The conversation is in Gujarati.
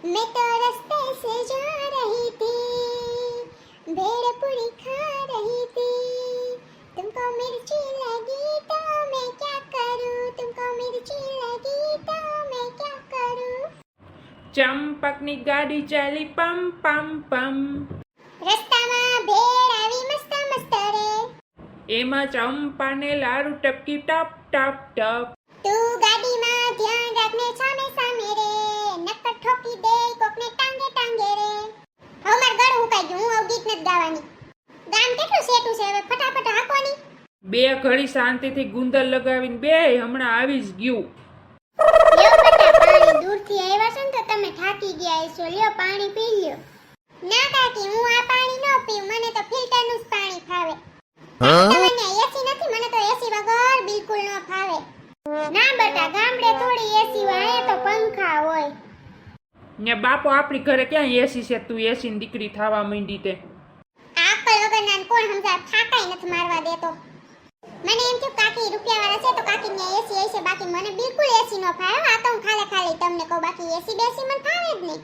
मैं तो रास्ते से जा रही थी, भेड़ पूरी खा रही थी, तुमको मिर्ची लगी तो मैं क्या करूं, तुमको मिर्ची लगी तो मैं क्या करूं। ચંપકની ગાડી ચાલી પમ પમ પમ, રસ્તામાં ભેળ આવી મસ્ત મસ્ત રે, એમાં ચંપાને લાડુ ટપકી ટપ ટપ ટપ. તું ગાડીમાં ધ્યાન રાખને સામે સામે રે, નક્કર ઠોકી દે કોકને ટાંગે ટાંગે રે. હવે માર ગળું હુકાઈ ગયું, હું હવે ગીત નથી ગાવાની. ગામ કેટલું સેટું છે, હવે ફટાફટ હાંકવાની. બે ઘડી શાંતિથી ગુંદર લગાવીને બે હમણાં આવી જ ગયું. લ્યો બટા પાણી, દૂરથી આવ્યા છો ને તો તમે થાકી ગયા હશો, લ્યો પાણી પી લ્યો. ના કાકી, હું આ પાણી ન પીઉં, મને તો ફિલ્ટરનું જ પાણી ફાવે. તમને એસી નથી, મને તો એસી વગર બિલકુલ ન ફાવે. ના બટા, ગામડે થોડી એસી હોય, અહીંયા તો પંખા હોય. ને બાપો આપણી ઘરે ક્યાં એસી છે, તું એસી ની દીકરી થવા માંડી તે. આકલ વગરના કોણ સમજાય, ફાકાઈ નથી મારવા દેતો. મને એમ થયું કાકી રૂપિયાવાળા છે તો કાકીને એસી હશે, બાકી મને બિલકુલ એસી ન ફાવે. આ તો હું ખાલી તમને કહું, બાકી એસી બેસી મને ફાવે જ નહીં.